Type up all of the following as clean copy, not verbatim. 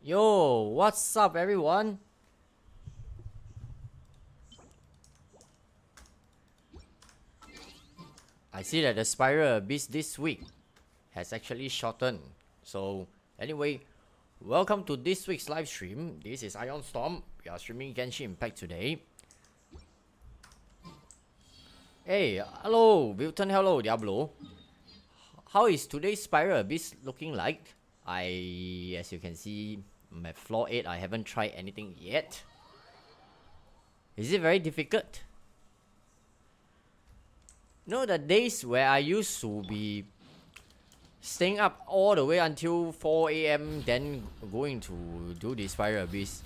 Yo, what's up, everyone? I see that the Spiral Abyss this week has actually shortened. So, anyway, welcome to this week's live stream. This is IonStorm. We are streaming Genshin Impact today. Hey, hello, Wilton. Hello, Diablo. How is today's Spiral Abyss looking like? As you can see, I'm at floor 8. I haven't tried anything yet. Is it very difficult? You know, the days where I used to be staying up all the way until 4 AM, then going to do the Spiral Abyss,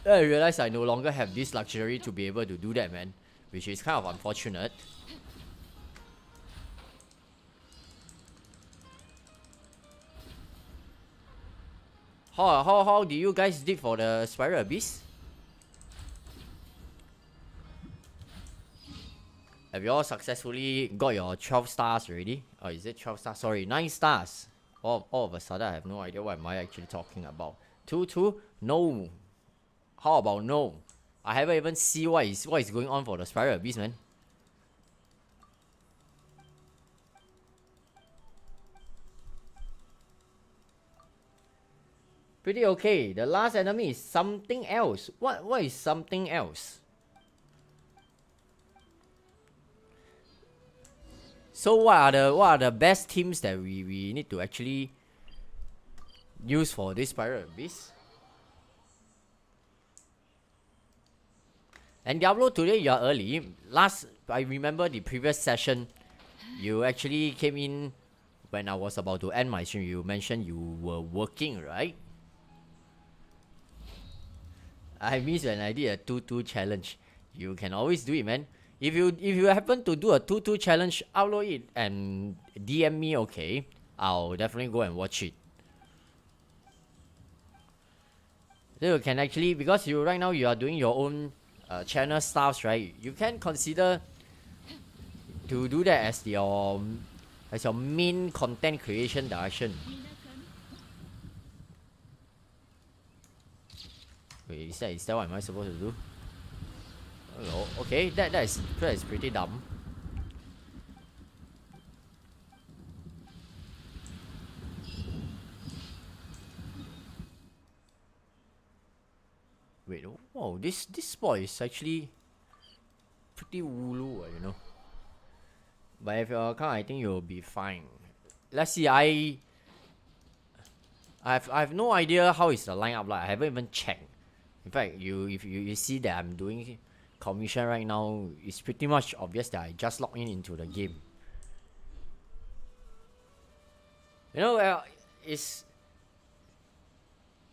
I realized I no longer have this luxury to be able to do that, man. Which is kind of unfortunate. How do you guys did for the Spiral Abyss? Have you all successfully got your 12 stars already? Or is it 12 stars? Sorry, 9 stars. All of a sudden, I have no idea what am I actually talking about. 2? No. How about no? I haven't even seen what is going on for the Spiral Abyss, man. Pretty okay. The last enemy is something else. What is something else? So what are the best teams that we need to actually use for this Spiral Abyss? And Diablo, today you are early. I remember the previous session, you actually came in when I was about to end my stream. You mentioned you were working, right? I missed when I did a 2-2 challenge. You can always do it, man. If you happen to do a 2-2 challenge, upload it and DM me, okay? I'll definitely go and watch it. So you can actually, because right now you are doing your own channel stuffs, right? You can consider to do that as your main content creation direction. Wait, is that what am I supposed to do? Oh, okay, that is pretty dumb. Wait, wow, this spot is actually pretty wooloo, you know. But if your account, I think you'll be fine. Let's see. I have no idea how is the lineup like. I haven't even checked. In fact, if you see that I'm doing commission right now, it's pretty much obvious that I just logged into the game. You know, it's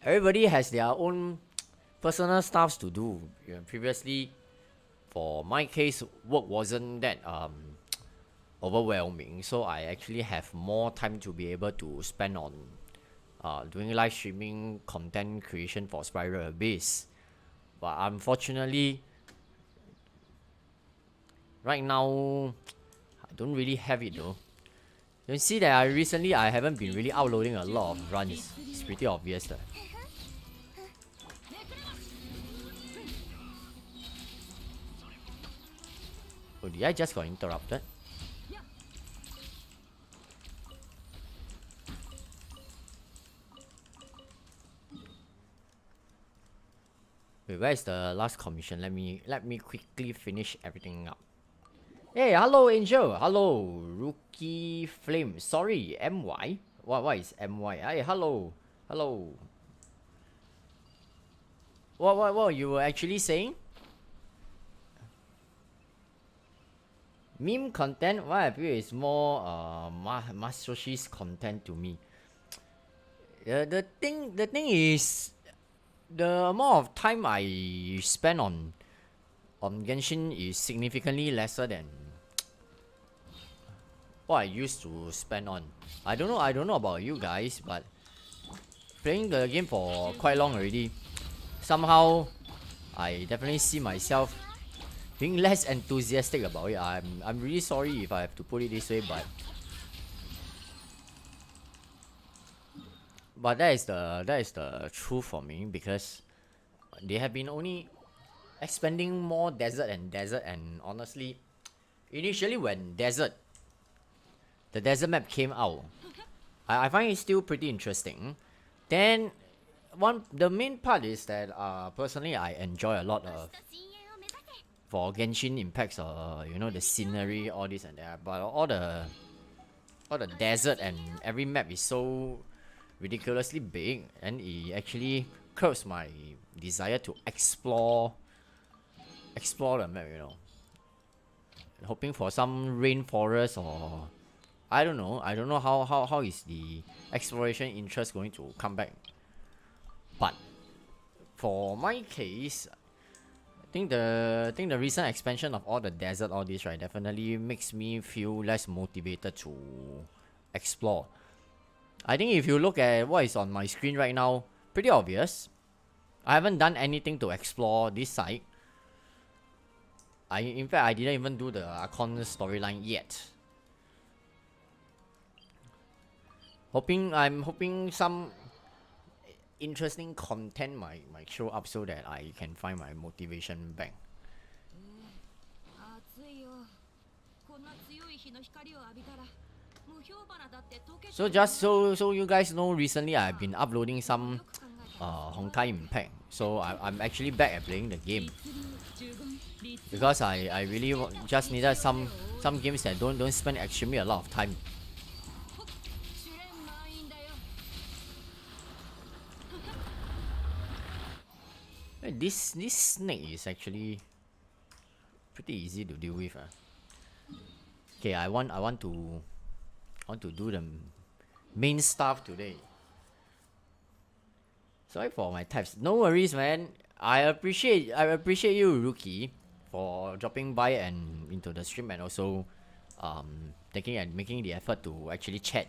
everybody has their own personal stuffs to do. You know, previously, for my case, work wasn't that overwhelming, so I actually have more time to be able to spend on doing live streaming content creation for Spiral Abyss. But unfortunately, right now I don't really have it though. You can see that I haven't been really uploading a lot of runs. It's pretty obvious that. Oh, did I just got interrupted? Wait, where is the last commission? Let me quickly finish everything up. Hey, hello Angel. Hello Rookie Flame. Sorry, MY. What is MY? Hey, hello. What you were actually saying? Meme content, what I feel is more Masoshi's content to me. The thing is, the amount of time I spend on Genshin is significantly lesser than what I used to spend on. I don't know about you guys, but playing the game for quite long already, somehow I definitely see myself being less enthusiastic about it. I'm really sorry if I have to put it this way, but that is the truth for me, because they have been only expanding more desert, and honestly, initially when the desert map came out, I find it still pretty interesting. Then the main part is that personally I enjoy a lot of for Genshin impacts, you know, the scenery, all this and that, but all the desert and every map is so ridiculously big, and it actually curbs my desire to explore the map, you know. Hoping for some rainforest, or I don't know how is the exploration interest going to come back. But for my case, I think the recent expansion of all the desert, all this, right, definitely makes me feel less motivated to explore. I think if you look at what is on my screen right now, pretty obvious. I haven't done anything to explore this site. In fact, I didn't even do the Archon storyline yet. I'm hoping some interesting content might show up so that I can find my motivation back. So just so you guys know, recently I've been uploading some Honkai Impact. So I'm actually back at playing the game, because I really just needed some games that don't spend extremely a lot of time. This snake is actually pretty easy to deal with. Okay, I want to do the main stuff today. Sorry for my types. No worries, man. I appreciate you, Rookie, for dropping by and into the stream, and also taking and making the effort to actually chat.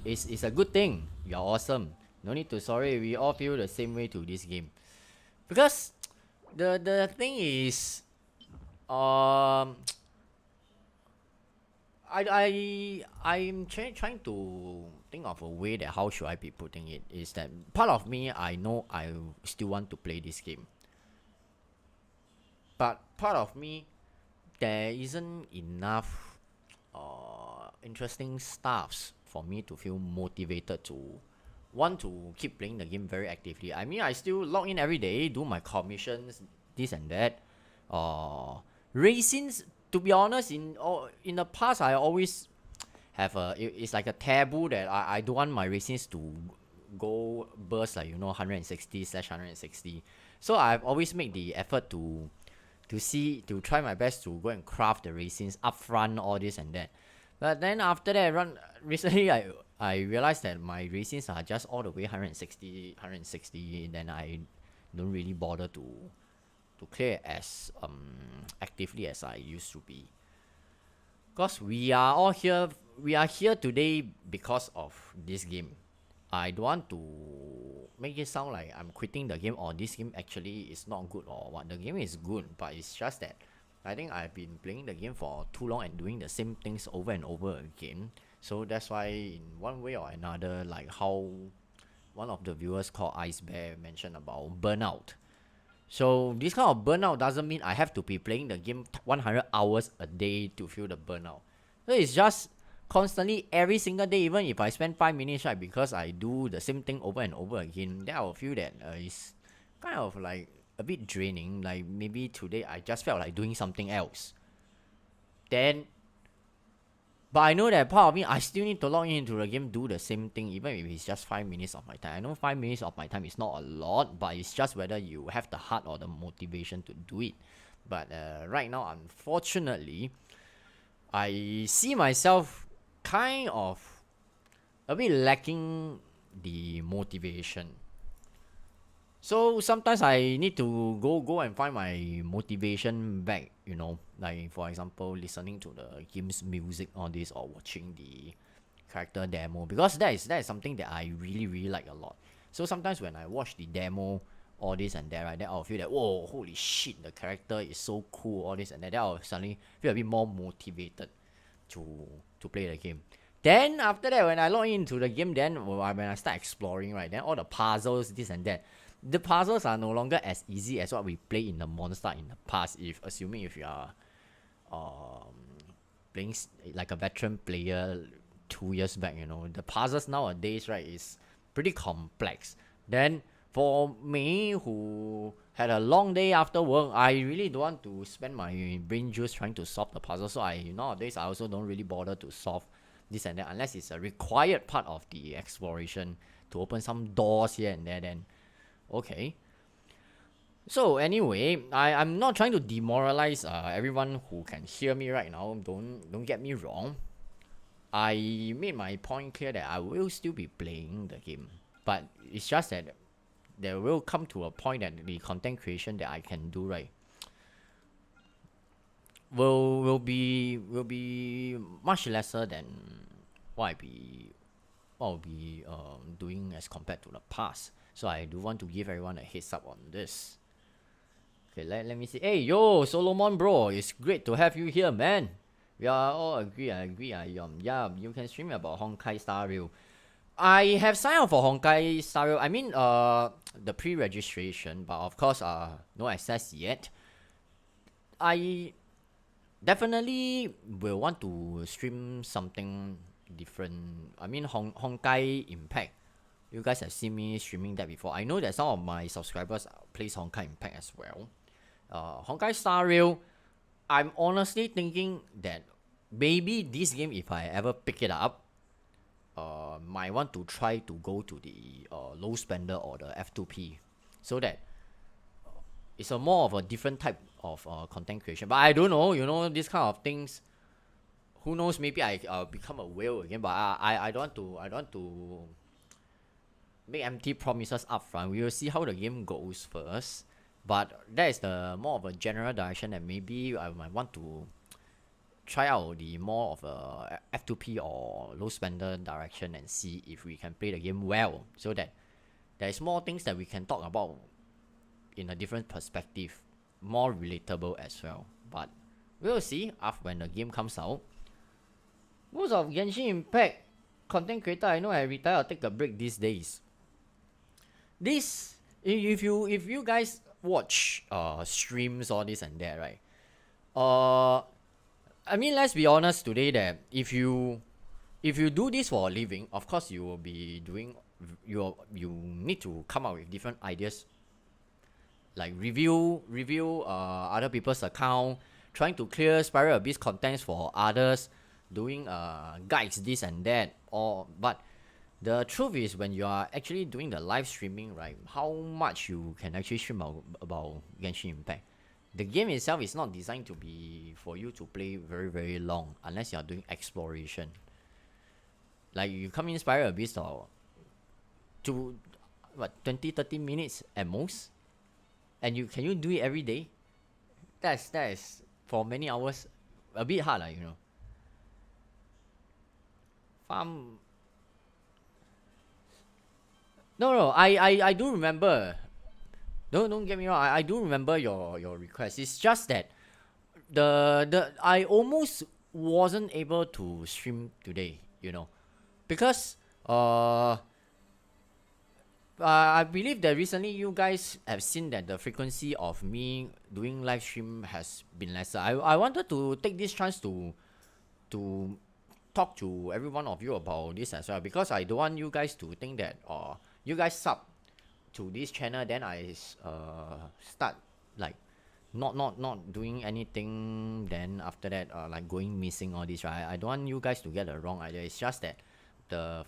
It's a good thing. You're awesome. No need to sorry. We all feel the same way to this game. Because the thing is, I'm trying to think of a way that how should I be putting it, is that part of me, I know I still want to play this game, but part of me, there isn't enough interesting stuffs for me to feel motivated to want to keep playing the game very actively. I mean, I still log in every day, do my commissions, this and that. Racings, to be honest, in the past, I always have it's like a taboo that I don't want my racings to go burst, like, you know, 160/160. So I've always made the effort to try my best to go and craft the racings up front, all this and that. But then after that recently I realized that my racings are just all the way 160, then I don't really bother to clear as actively as I used to be. Because we are here today because of this game. I don't want to make it sound like I'm quitting the game, or this game actually is not good, or what. The game is good, but it's just that I think I've been playing the game for too long and doing the same things over and over again. So that's why, in one way or another, like how one of the viewers called Ice Bear mentioned about burnout. So this kind of burnout doesn't mean I have to be playing the game 100 hours a day to feel the burnout. So it's just constantly every single day, even if I spend 5 minutes, right, because I do the same thing over and over again, then I will feel that it's kind of like a bit draining. Like maybe today I just felt like doing something else. But I know that part of me, I still need to log into the game, do the same thing, even if it's just 5 minutes of my time. I know 5 minutes of my time is not a lot, but it's just whether you have the heart or the motivation to do it. But right now, unfortunately, I see myself kind of a bit lacking the motivation. So sometimes I need to go and find my motivation back, you know. Like for example, listening to the game's music, all this, or watching the character demo, because that is something that I really like a lot. So sometimes when I watch the demo, all this and that, right, then I'll feel that, whoa, holy shit, the character is so cool, all this and that. Then I'll suddenly feel a bit more motivated to play the game. Then after that, when I log into the game, then when I start exploring, right, then all the puzzles, this and that, the puzzles are no longer as easy as what we play in the monster in the past. Assuming if you are playing like a veteran player 2 years back, the puzzles nowadays, right, is pretty complex. Then for me, who had a long day after work, I really don't want to spend my brain juice trying to solve the puzzle. So nowadays I also don't really bother to solve this and that unless it's a required part of the exploration to open some doors here and there. Then okay. So anyway, I'm not trying to demoralize everyone who can hear me right now. Don't get me wrong. I made my point clear that I will still be playing the game, but it's just that there will come to a point that the content creation that I can do, right, will be much lesser than what I'll be doing as compared to the past. So I do want to give everyone a heads up on this. Okay, let me see. Hey, yo, Solomon bro, it's great to have you here, man. We are all agree. I agree. Yeah, you can stream about Honkai Star Rail. I have signed up for Honkai Star Rail. I mean, the pre-registration, but of course, no access yet. I definitely will want to stream something different. I mean, Honkai Impact. You guys have seen me streaming that before. I know that some of my subscribers plays Honkai Impact as well. Honkai Star Rail, I'm honestly thinking that maybe this game, if I ever pick it up, might want to try to go to the low spender or the F2P, so that it's a more of a different type of content creation. But I don't know, this kind of things. Who knows? Maybe I'll become a whale again. But I don't want to make empty promises up front. We will see how the game goes first. But that is the more of a general direction that maybe I might want to try out the more of a F2P or low spender direction and see if we can play the game well, so that there is more things that we can talk about in a different perspective, more relatable as well. But we'll see after when the game comes out. Most of Genshin Impact content creator I know I retire or take a break these days. This if you guys watch streams, all this and that, right? I mean, let's be honest today that if you do this for a living, of course you will be doing you need to come up with different ideas, like review other people's account, trying to clear Spiral Abyss contents for others, doing guides, this and that. But the truth is, when you are actually doing the live streaming, right, how much you can actually stream about Genshin Impact. The game itself is not designed to be for you to play very long unless you are doing exploration. Like you come in Spiral Abyss or to 20-30 minutes at most, and can you do it every day? That is for many hours a bit hard, Farm. No, I do remember. Don't get me wrong. I do remember your request. It's just that I almost wasn't able to stream today, because I believe that recently you guys have seen that the frequency of me doing live stream has been lesser. I wanted to take this chance to talk to every one of you about this as well, because I don't want you guys to think that you guys sub to this channel, then I start like not doing anything, then after that like going missing, all this, right? I don't want you guys to get the wrong idea. It's just that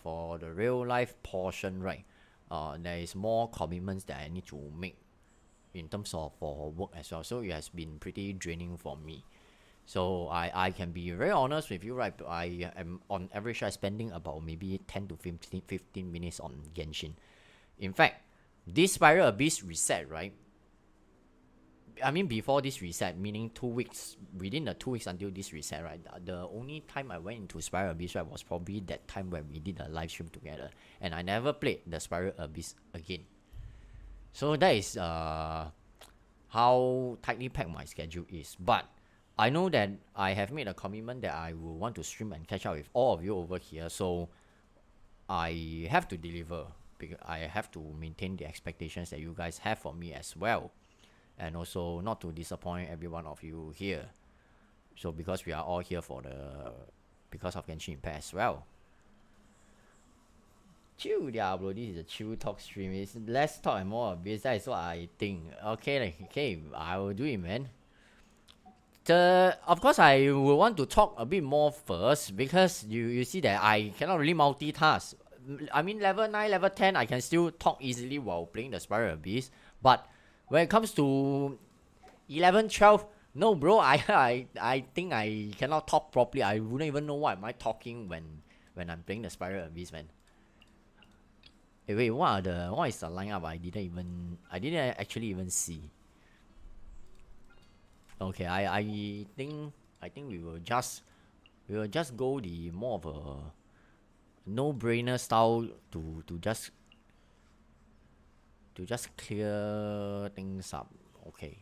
for the real life portion, right, there is more commitments that I need to make in terms of for work as well, so it has been pretty draining for me. So I can be very honest with you, right? I am on average spending about maybe 10 to 15 minutes on Genshin. In fact, this Spiral Abyss reset, right, I mean, before this reset, meaning 2 weeks, within the 2 weeks until this reset, right? The only time I went into Spiral Abyss, right, was probably that time when we did a live stream together, and I never played the Spiral Abyss again. So that is how tightly packed my schedule is. But I know that I have made a commitment that I will want to stream and catch up with all of you over here. So I have to deliver, because I have to maintain the expectations that you guys have for me as well, and also not to disappoint every one of you here. So because we are all here because of Genshin Impact as well. Chill, Diablo. This is a chill talk stream. It's less talk and more abuse. That is what I think. Okay, I will do it, man. Of course, I will want to talk a bit more first, because you see that I cannot really multitask. I mean, level 9, level 10, I can still talk easily while playing the Spiral Abyss. But when it comes to 11, 12, no, bro. I think I cannot talk properly. I wouldn't even know what am I talking when I'm playing the Spiral Abyss, man. Hey, wait, what is the lineup? I didn't actually even see. Okay, I think we will just go the more of a no-brainer style to just clear things up. Okay.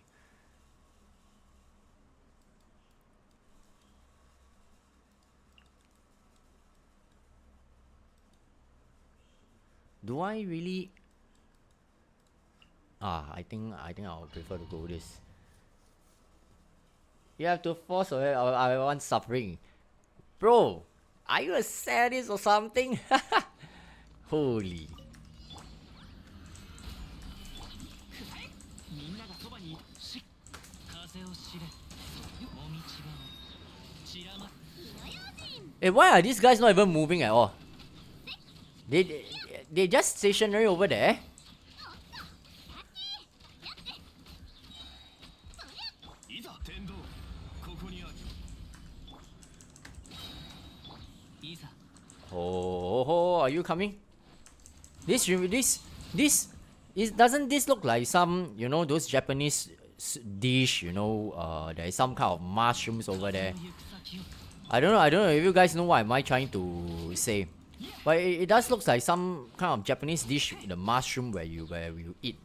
Do I really? I think I'll prefer to go this. You have to force away. I want suffering, bro. Are you a sadist or something? Holy. Hey, why are these guys not even moving at all? They just stationary over there. Oh, are you coming? Doesn't this look like some, those Japanese dish, there is some kind of mushrooms over there. I don't know if you guys know what am I trying to say. But it does look like some kind of Japanese dish, the mushroom where you eat.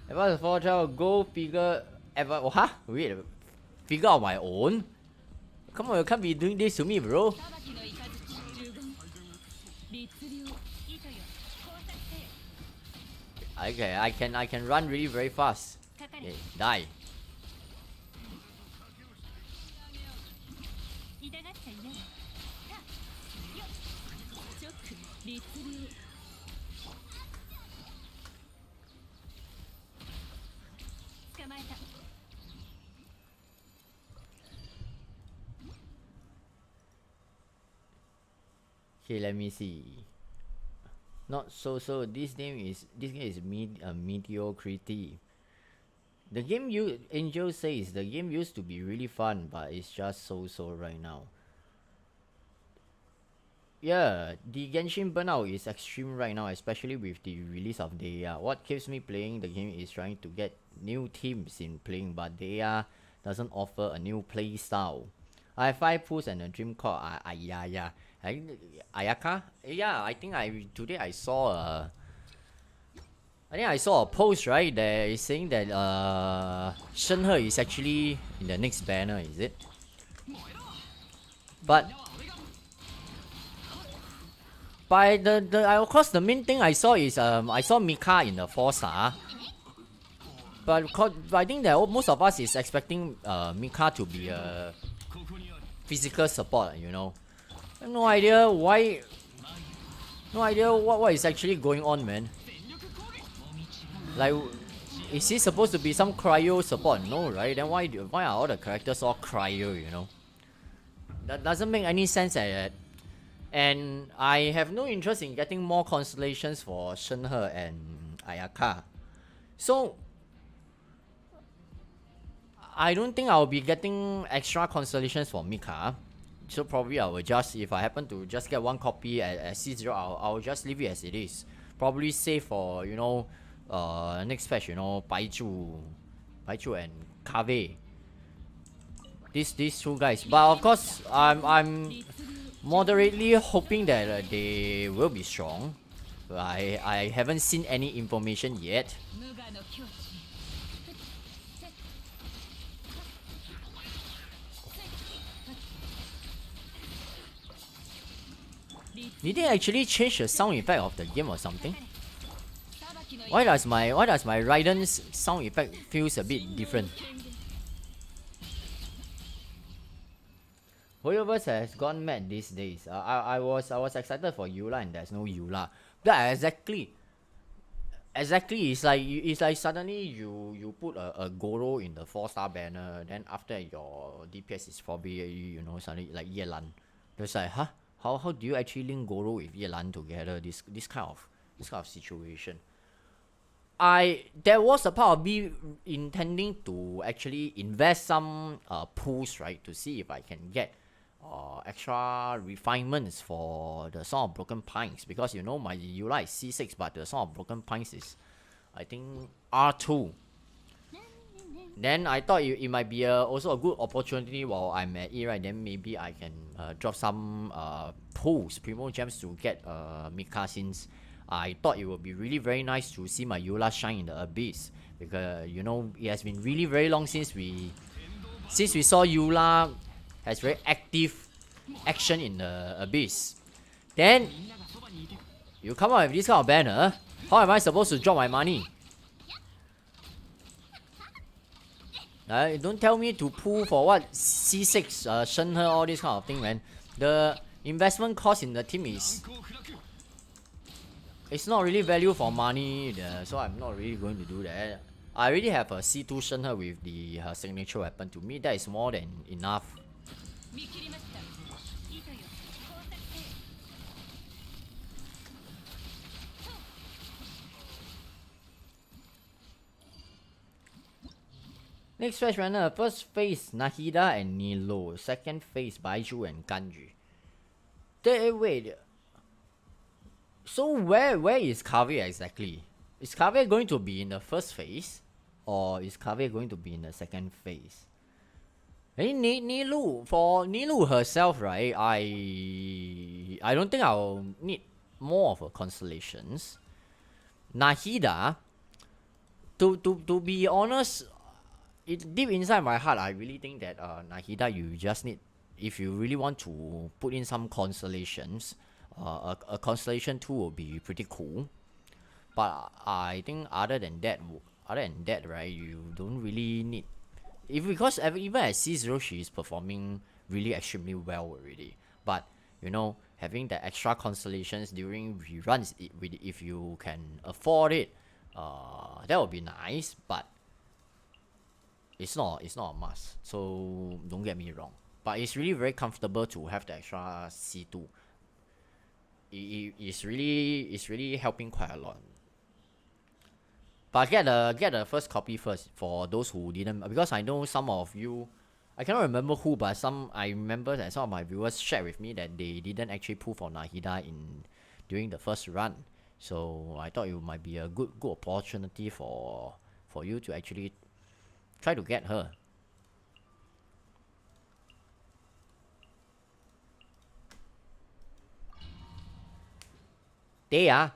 Advance 4 child, go figure wait, figure out my own? Come on, you can't be doing this to me, bro. Okay, I can run really very fast. Okay, die. Okay, let me see. Not so. This game is mediocrity. The game Angel says the game used to be really fun, but it's just so right now. Yeah, the Genshin burnout is extreme right now, especially with the release of Deia. What keeps me playing the game is trying to get new teams in playing, but Deia doesn't offer a new play style. I have 5 pulls and a dream called Ayaka. Yeah, I think today I saw a post, right, that is saying that Shenhe is actually in the next banner, is it? But by of course the main thing I saw is I saw Mika in the 4-star. But I think that most of us is expecting Mika to be a physical support, I have no idea why. No idea what is actually going on, man. Like, is he supposed to be some cryo support? No, right? Then why are all the characters all cryo, That doesn't make any sense at it. And I have no interest in getting more constellations for Shenhe and Ayaka. So I don't think I'll be getting extra constellations for Mika. So probably I will just, if I happen to just get one copy at C0, I'll just leave it as it is. Probably save for, you know, next patch, you know, Baichu and Kave. These two guys. But of course, I'm moderately hoping that they will be strong. I haven't seen any information yet. Did they actually change the sound effect of the game or something? Why does my Raiden's sound effect feels a bit different? Hoyoverse has gone mad these days. I was excited for Eula and there's no Eula. Yeah, exactly. It's like suddenly you put a Goro in the 4-star banner, then after your DPS is probably, you know, suddenly like Yelan. It's like, huh? How do you actually link Goro with Yelan together? This kind of situation. There was a part of me intending to actually invest some pools, right, to see if I can get extra refinements for the Song of Broken Pines, because you know my Eula is C6, but the Song of Broken Pines is, I think, R2. Then I thought it might be also a good opportunity while I'm at it, right? Then maybe I can drop some pools, Primo Gems, to get Mika, since I thought it would be really very nice to see my Eula shine in the Abyss, because you know it has been really very long since we saw Eula has very active action in the Abyss. Then you come out with this kind of banner. How am I supposed to drop my money? Don't tell me to pull for what C6, Shenhe, all this kind of thing, man. The investment cost in the team it's not really value for money, so I'm not really going to do that. I already have a C2 Shenhe with the signature weapon. To me, that is more than enough. Next patch runner, first phase Nahida and Nilo, second phase Baiju and Kanji. Wait, so where is Kave exactly? Is Kave going to be in the first phase, or is Kave going to be in the second phase? Hey, Nilu, for Nilu herself, right? I don't think I'll need more of a constellations. Nahida, to be honest, deep inside my heart, I really think that Nahida, you just need, if you really want to put in some constellations, a constellation 2 will be pretty cool. But I think other than that, right, you don't really need. Because even at C0 she is performing really extremely well already. But you know, having the extra constellations during reruns, if you can afford it, that would be nice. But it's not a must. So don't get me wrong. But it's really very comfortable to have the extra C2. It's really helping quite a lot. But get the first copy first for those who didn't, because I know some of you, I cannot remember who, but I remember that some of my viewers shared with me that they didn't actually pull for Nahida during the first run. So I thought it might be a good opportunity for you to actually try to get her. Dea,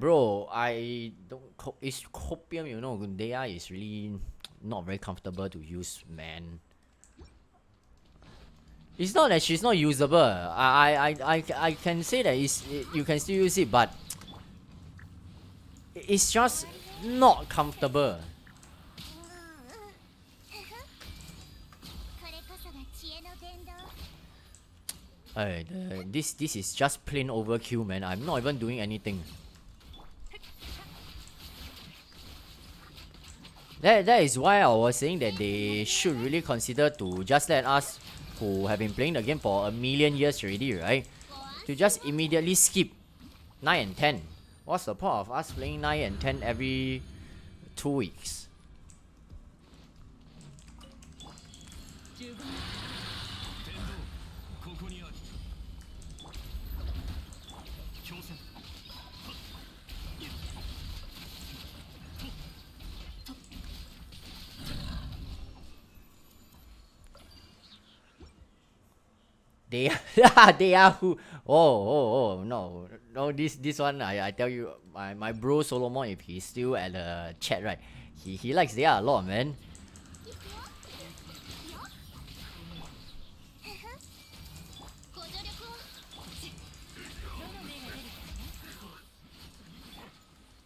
bro, I don't. It's copium, you know. Dea is really not very comfortable to use, man. It's not that she's not usable. I can say that you can still use it, but it's just not comfortable. This is just plain overkill, man. I'm not even doing anything. That is why I was saying that they should really consider to just let us, who have been playing the game for a million years already, right, to just immediately skip 9 and 10. What's the point of us playing 9 and 10 every 2 weeks? they are who? Oh, no. This one, I tell you, my bro Solomon, if he's still at the chat, right? He likes they are a lot, man.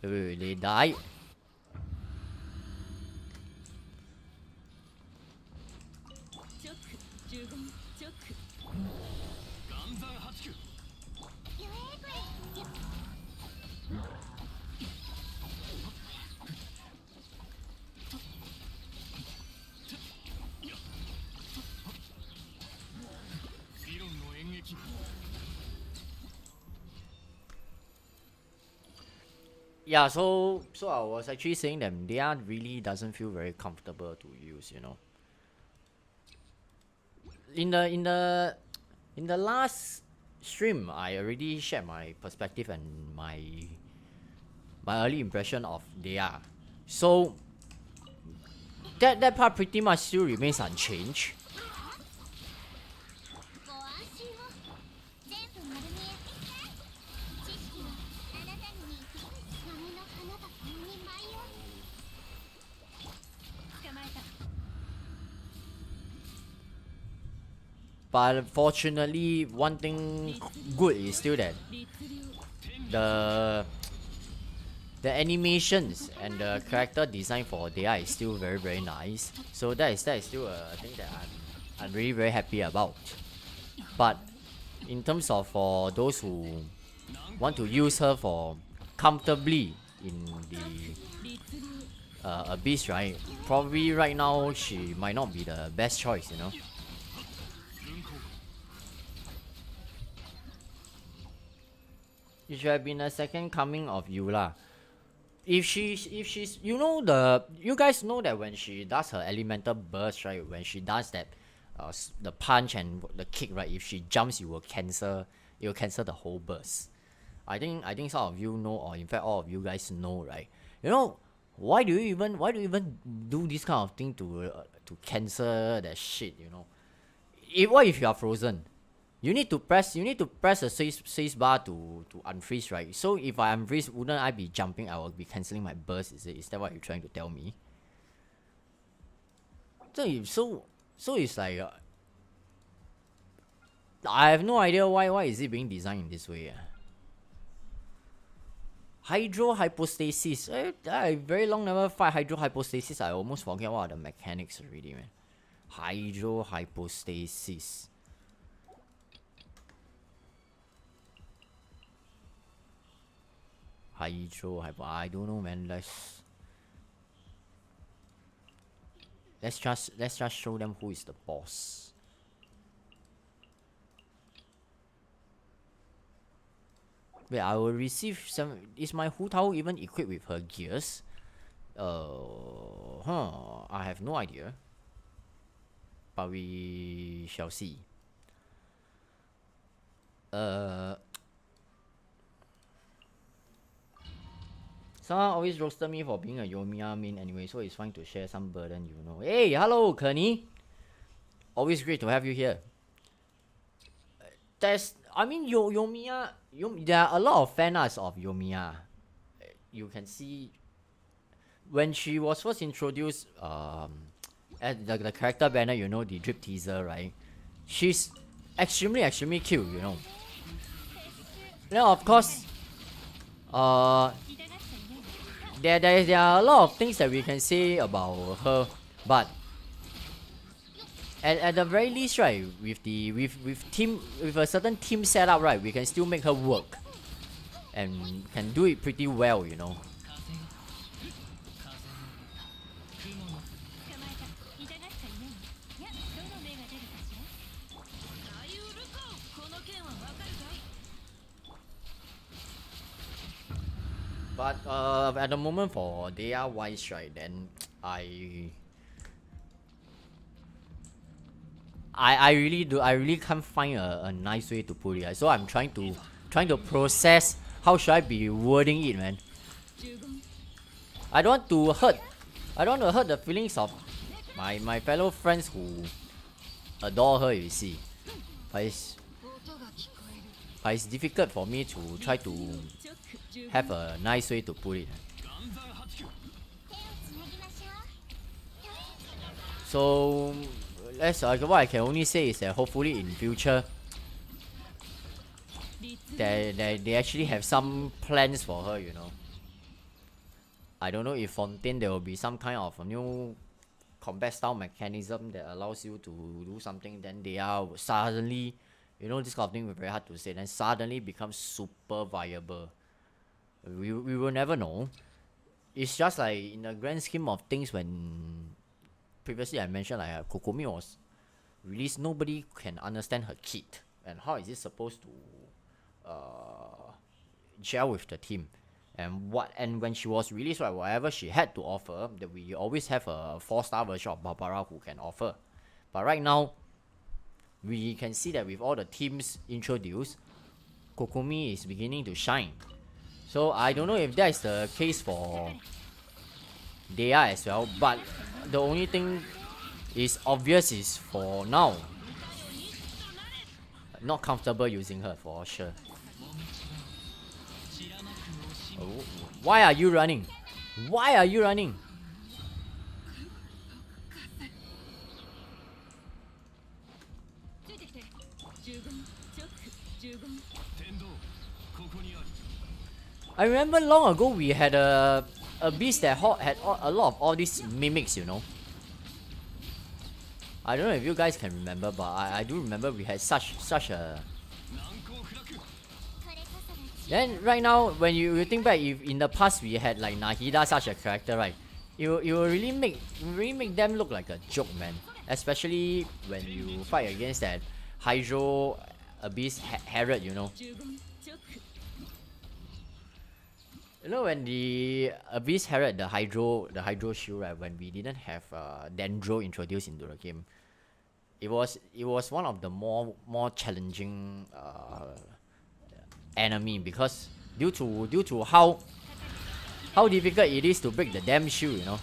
They died. Yeah, so I was actually saying that Dia really doesn't feel very comfortable to use, you know. In the last stream, I already shared my perspective and my early impression of Dia. So that part pretty much still remains unchanged. But unfortunately, one thing good is still that the animations and the character design for Dia is still very nice. So that is still a thing that I'm really very happy about. But in terms of for those who want to use her for comfortably in the Abyss, right? Probably right now she might not be the best choice, you know. It should have been a second coming of Eula. If she's you guys know that when she does her elemental burst, right? When she does that the punch and the kick, right? If she jumps, it will cancel the whole burst. I think some of you know, or in fact all of you guys know, right? You know, why do you even do this kind of thing to cancel that shit, you know? What if you are frozen? You need to press the space bar to unfreeze, right? So if I unfreeze, wouldn't I be jumping? I will be cancelling my burst. Is that what you're trying to tell me? So it's like I have no idea why is it being designed in this way. Hydro hypostasis. I very long never fight hydro hypostasis. I almost forget what are the mechanics already, man. Hydro hypostasis. I don't know, man. Let's just show them who is the boss. Wait, I will receive some. Is my Hu Tao even equipped with her gears? I have no idea. But we shall see. Someone always roasted me for being a Yoimiya main anyway, so it's fine to share some burden, you know. Hey, hello, Kenny. Always great to have you here. Yoimiya. There are a lot of fan arts of Yoimiya. You can see when she was first introduced at the character banner, you know, the drip teaser, right? She's extremely cute, you know. Now, of course, there are a lot of things that we can say about her, but at the very least, right, with a certain team setup, right, we can still make her work and can do it pretty well, you know. But at the moment for Dia wise, right, then I really can't find a nice way to put it. Right? So I'm trying to process how should I be wording it, man. I don't want to hurt the feelings of my fellow friends who adore her, you see. But but it's difficult for me to try to have a nice way to put it. So what I can only say is that hopefully in future they actually have some plans for her, you know. I don't know if Fontaine there will be some kind of a new combat style mechanism that allows you to do something, then they are suddenly, you know, this kind of thing is very hard to say, then suddenly becomes super viable. We will never know. It's just like in the grand scheme of things, when previously I mentioned like Kokomi was released, nobody can understand her kit and how is it supposed to gel with the team. And when she was released, right, whatever she had to offer, that we always have a 4-star version of Barbara who can offer. But right now, we can see that with all the teams introduced, Kokomi is beginning to shine. So I don't know if that is the case for Dea as well, but the only thing is obvious is for now, not comfortable using her for sure. Oh, why are you running? Why are you running? I remember long ago we had a beast that had a lot of all these mimics, you know. I don't know if you guys can remember, but I do remember we had such a. Then right now, when you think back, if in the past we had like Nahida, such a character, right? You will really make them look like a joke, man. Especially when you fight against that Hydro Abyss Herod, you know. You know, when the Abyss Herod, the Hydro shield, right? When we didn't have Dendro introduced into the game, it was one of the more challenging enemy, because due to how difficult it is to break the damn shield, you know.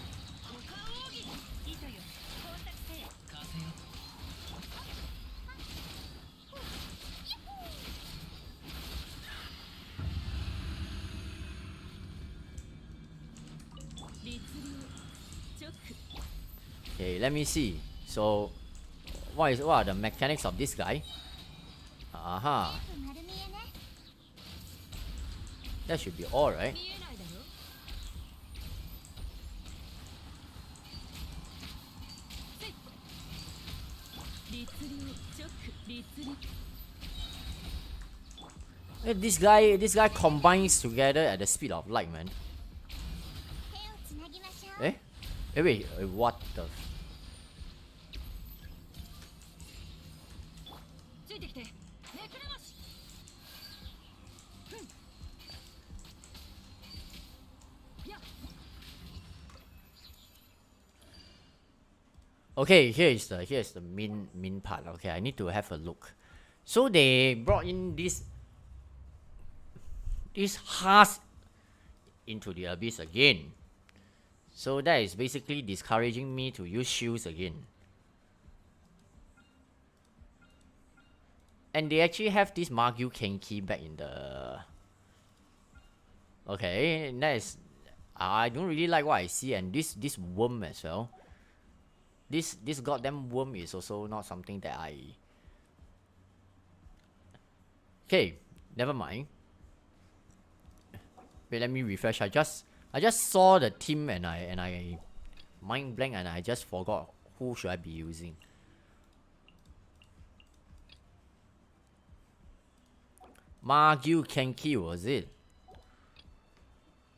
Okay, let me see. So, what are the mechanics of this guy? Aha. That should be all, right? This guy combines together at the speed of light, man. Wait, what the? Okay, here's the main part. Okay, I need to have a look. So they brought in this hearth into the abyss again. So that is basically discouraging me to use shields again. And they actually have this Magyu Kenki back in the. Okay, that is. I don't really like what I see, and this worm as well. This goddamn worm is also not something that I. Okay, never mind. Wait, let me refresh. I just saw the team and I mind blank and I just forgot who should I be using. Magyu Kenki, was it?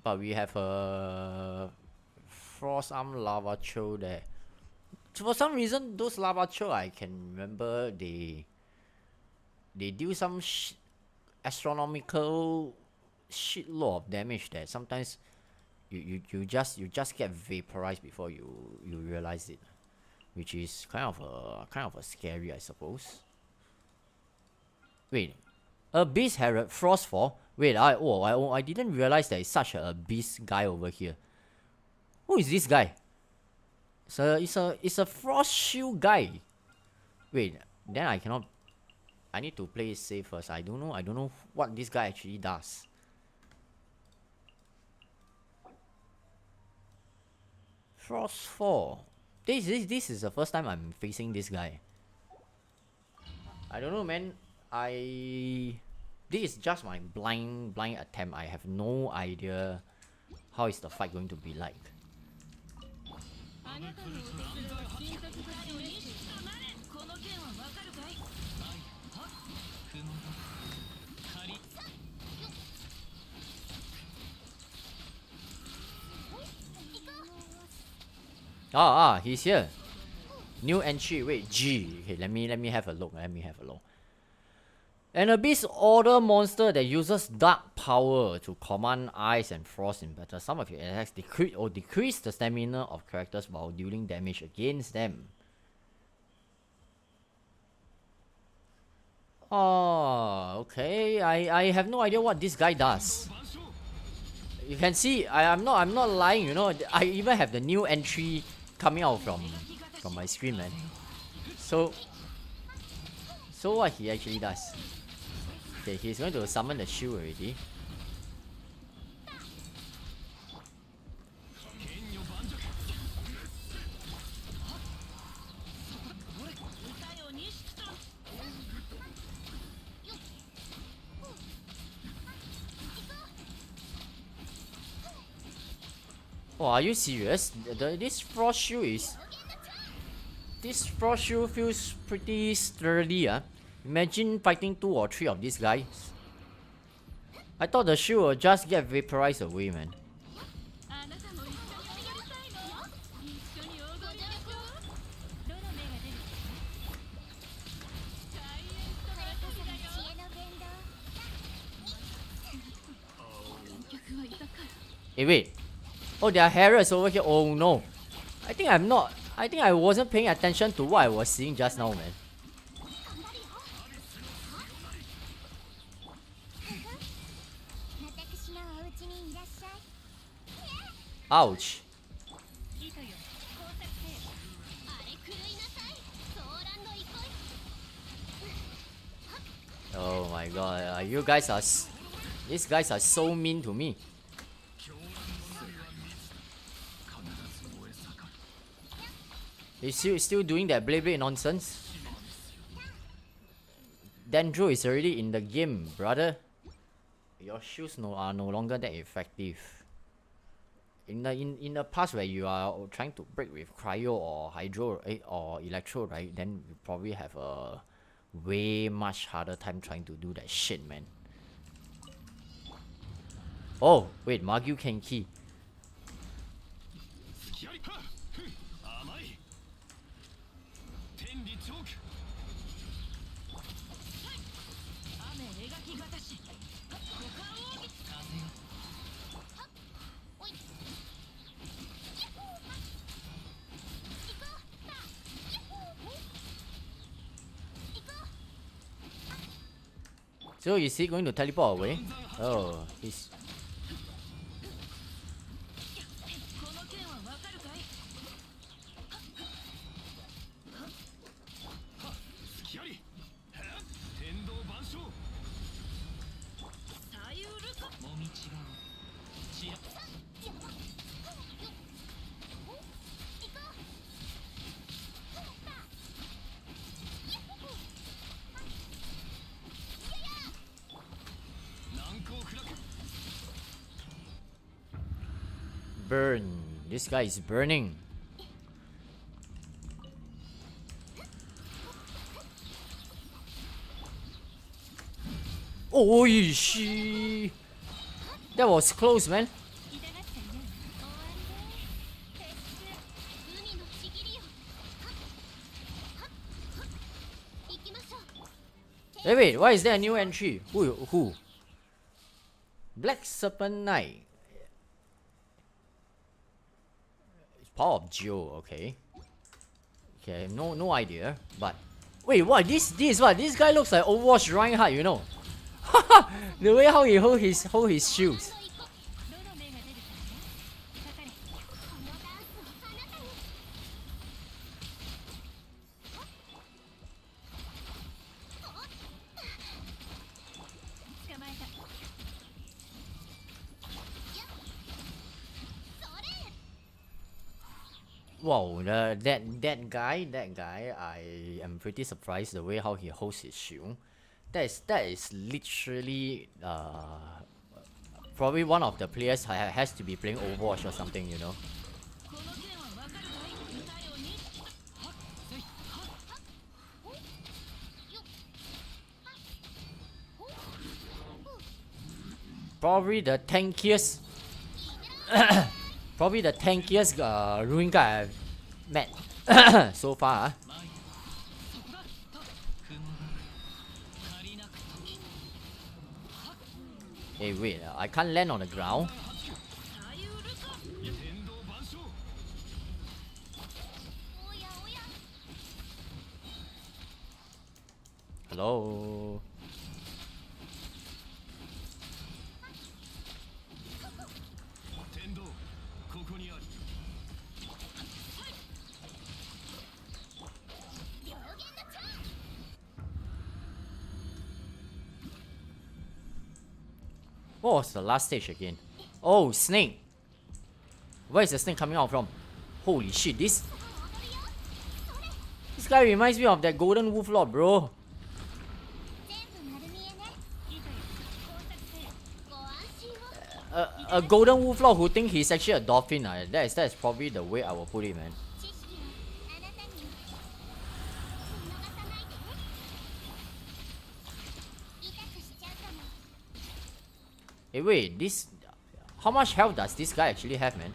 But we have a Frost Arm Lava Cho there. For some reason, those Lava Cho, I can remember they do some astronomical shitload of damage there. Sometimes you just get vaporized before you realize it, which is kind of a scary, I suppose. Wait, Abyss Herod Frostfall. Wait, I didn't realize there is such a Abyss guy over here. Who is this guy? It's a Frost Shield guy. Wait, then I cannot. I need to play it safe first. I don't know what this guy actually does. Frost 4. This is the first time I'm facing this guy. I don't know, man. This is just my blind attempt. I have no idea how is the fight going to be like. He's here. New entry. Wait, G. Okay, let me have a look. An Abyss Order monster that uses dark power to command ice and frost in battle. Some of your attacks decrease the stamina of characters while dealing damage against them. Oh, okay. I have no idea what this guy does. You can see I'm not lying, you know. I even have the new entry coming out from my screen, man. So what he actually does? Okay, he's going to summon the shield already. Oh, are you serious? This frost shield feels pretty sturdy, Imagine fighting 2 or 3 of these guys. I thought the shield will just get vaporized away, man. Hey, wait. Oh, there are Harrods over here. Oh no. I think I wasn't paying attention to what I was seeing just now, man. Ouch. Oh my god, these guys are so mean to me. He's still doing that blade nonsense. Dendro is already in the game, brother. Your shields are no longer that effective. In the past, where you are trying to break with cryo or hydro or electro, right? Then you probably have a way much harder time trying to do that shit, man. Oh wait, Magyu Kenki. So is he going to teleport away? Oh, he's... Burn. This guy is burning. Oh, she. That was close, man. Hey, wait, why is there a new entry? Who? Black Serpent Knight. Power of Geo, okay. Okay, no idea. But wait, what? This what? This guy looks like Overwatch Reinhardt, you know. The way how he hold his shields. Wow, that guy, I am pretty surprised the way how he holds his shield. That is literally probably one of the players has to be playing Overwatch or something, you know. Probably the tankiest, probably the tankiest ruin guy I've met so far. Hey, wait, I can't land on the ground. Hello. What was the last stage again? Oh, snake. Where is the snake coming out from? Holy shit, this guy reminds me of that golden wolf lord, bro. A golden wolf lord who think he's actually a dolphin. That is probably the way I will put it, man. Hey, wait, this... How much health does this guy actually have, man?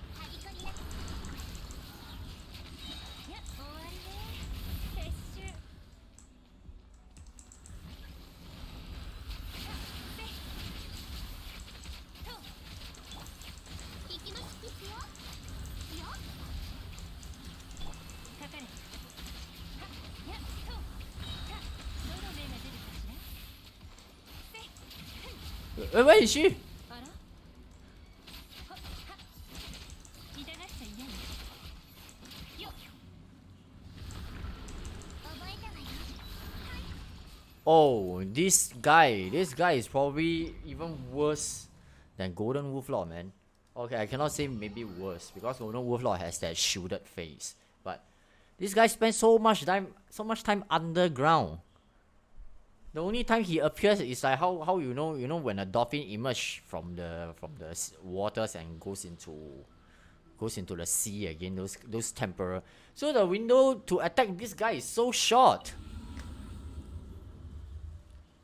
Where is she? Oh, this guy is probably even worse than Golden Wolf Lord, man. Okay, I cannot say maybe worse because Golden Wolf Lord has that shielded face, but this guy spends so much time underground. The only time he appears is like how you know when a dolphin emerges from the waters and goes into the sea again, those temporal. So the window to attack this guy is so short.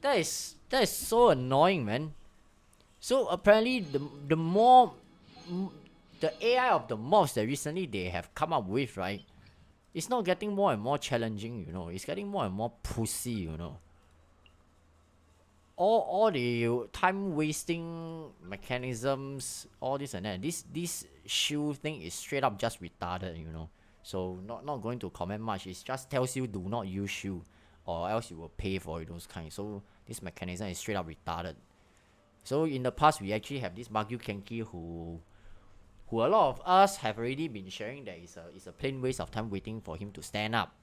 That is so annoying, man. So apparently the more the AI of the mobs that recently they have come up with, right, it's not getting more and more challenging, you know. It's getting more and more pussy, you know. All the time wasting mechanisms, all this and that. This shield thing is straight up just retarded, you know. So not going to comment much. It just tells you do not use shield, or else you will pay for it, those kinds. So this mechanism is straight up retarded. So in the past we actually have this Magyu Kenki who a lot of us have already been sharing that it's a plain waste of time waiting for him to stand up.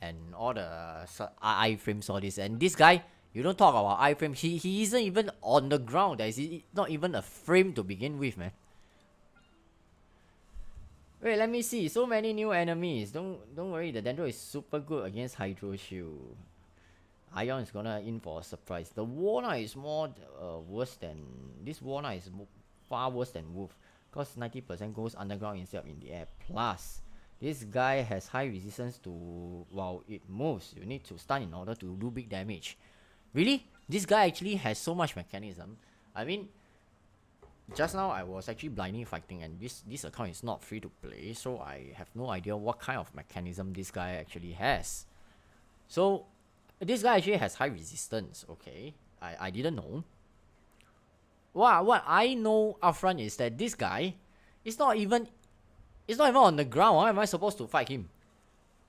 And all the iframes, all this. And this guy, you don't talk about iframe. He isn't even on the ground. There's not even a frame to begin with, man. Wait, let me see. So many new enemies. Don't worry. The Dendro is super good against Hydro Shield. Ion is gonna in for a surprise. The Warner is more worse than... This Warner is far worse than Wolf. Because 90% goes underground instead of in the air. Plus, this guy has high resistance to while it moves. You need to stun in order to do big damage. Really? This guy actually has so much mechanism. I mean, just now I was actually blindly fighting, and this account is not free to play, so I have no idea what kind of mechanism this guy actually has. So this guy actually has high resistance. Okay, I didn't know. What I know upfront is that this guy is not even on the ground. How am I supposed to fight him?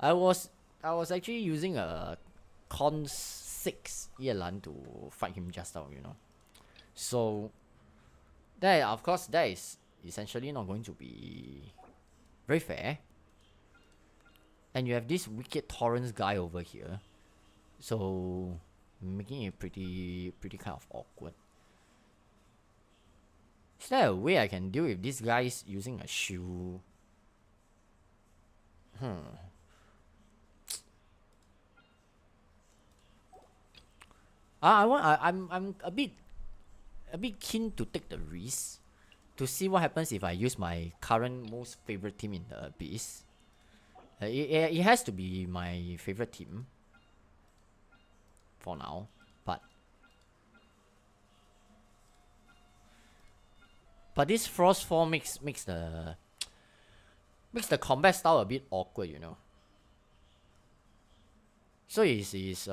I was actually using a Con 6 Yelan to fight him just now, you know. So that, of course, that is essentially not going to be very fair. And you have this wicked Torrens guy over here, so making it pretty kind of awkward. Is there a way I can deal with these guys using a shield I'm a bit keen to take the risk to see what happens if I use my current most favorite team in the Abyss. It has to be my favorite team for now, but this Frost 4 makes the combat style a bit awkward, you know. So it's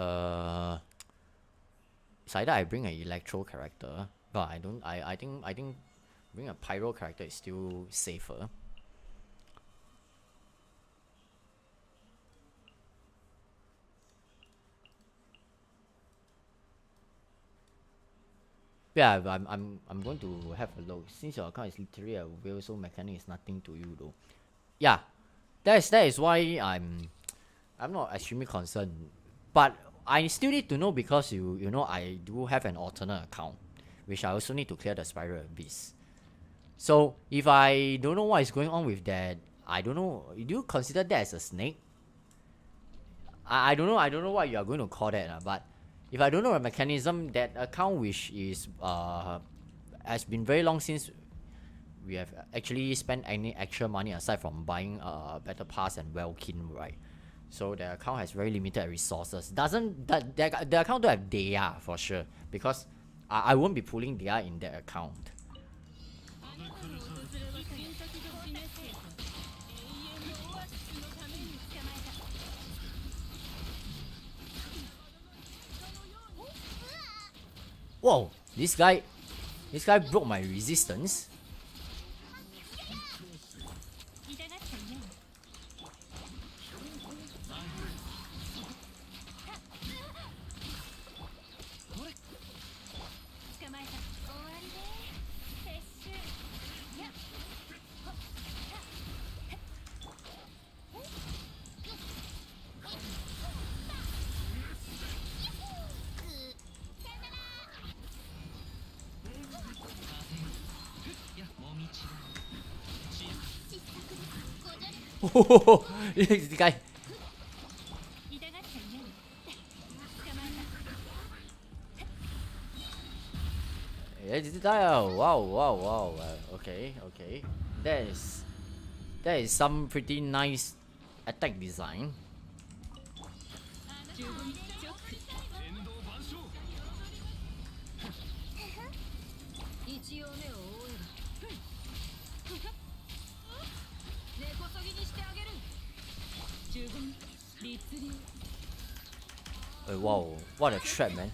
either I bring an Electro character, but I think bring a Pyro character is still safer. Yeah, I'm going to have a look. Since your account is literally a whale, so mechanic is nothing to you though. Yeah, that is why I'm not extremely concerned. But I still need to know, because you know I do have an alternate account, which I also need to clear the Spiral Abyss. So if I don't know what is going on with that, I don't know. Do you consider that as a snake? I don't know what you are going to call that, but if I don't know the mechanism, that account which is has been very long since we have actually spent any extra money aside from buying Battle Pass and Welkin, right? So the account has very limited resources. The account don't have Dea for sure, because I won't be pulling Dea in that account. Whoa, this guy broke my resistance. This guy. Wow. Okay. That is some pretty nice attack design. Wow, what a trap, man.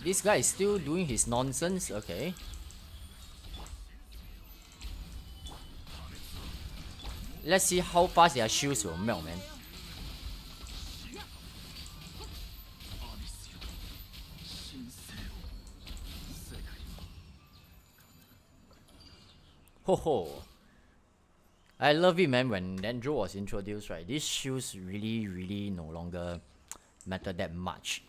This guy is still doing his nonsense. Okay. Let's see how fast their shields will melt, man. Ho. I love it, man. When Dendro was introduced, right, these shields really no longer matter that much.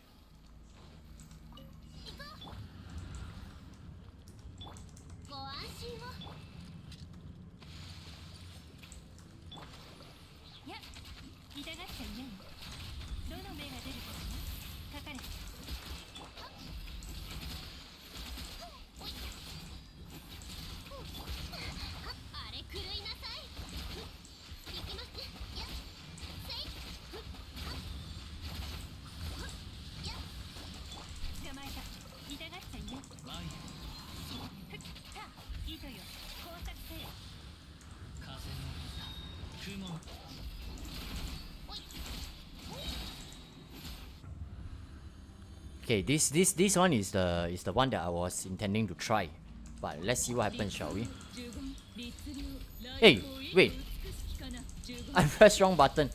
Okay, this one is the one that I was intending to try, but let's see what happens, shall we? Hey, wait! I pressed wrong button.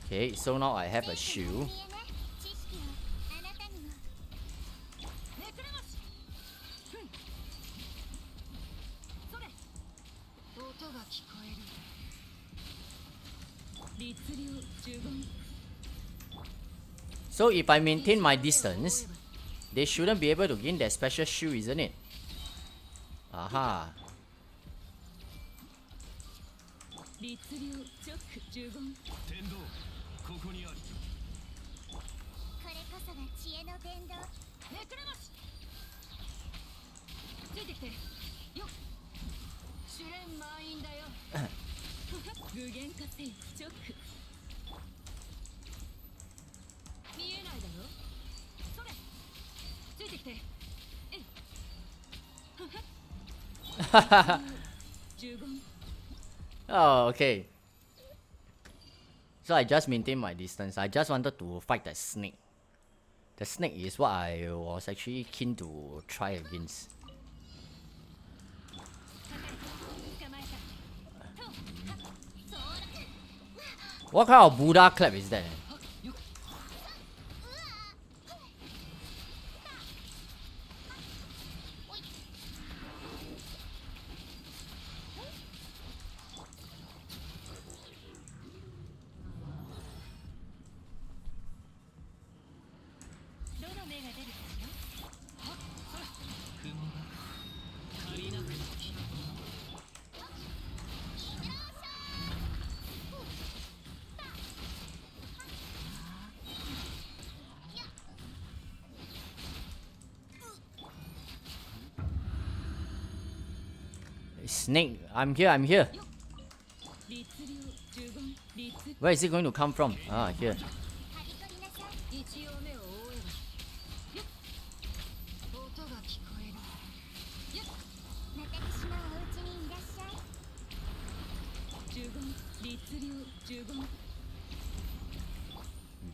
Okay, so now I have a shoe. So if I maintain my distance, they shouldn't be able to gain that special shoe, isn't it? Aha. Oh, okay. So I just maintain my distance. I just wanted to fight the snake. The snake is what I was actually keen to try against. What kind of Buddha clap is that? Snake, I'm here, I'm here. Where is it going to come from? Ah, here.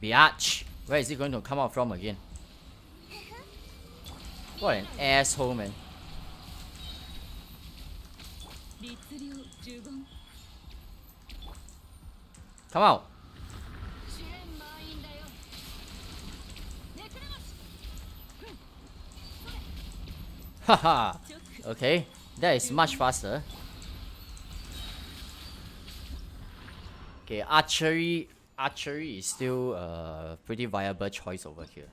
Biatch! Where is it going to come out from again? What an asshole, man. Come out! Haha! Okay, that is much faster. Okay, archery is still a pretty viable choice over here.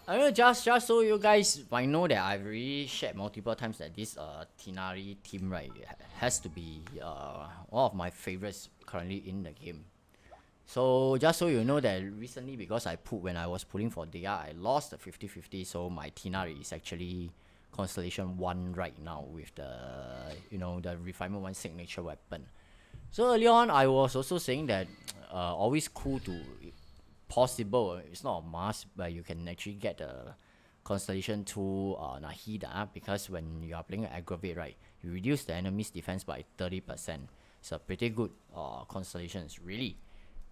I mean, just so you guys might know that I've already shared multiple times that this Tinari team, right, has to be one of my favorites currently in the game. So just so you know that recently, because when I was pulling for Dia, I lost the 50-50, so my Tinari is actually Constellation 1 right now with the, the Refinement 1 signature weapon. So early on, I was also saying that always cool to, possible, it's not a must, but you can actually get the Constellation 2 Nahida, because when you are playing Aggravate, right, you reduce the enemy's defense by 30%. It's a pretty good constellations, really.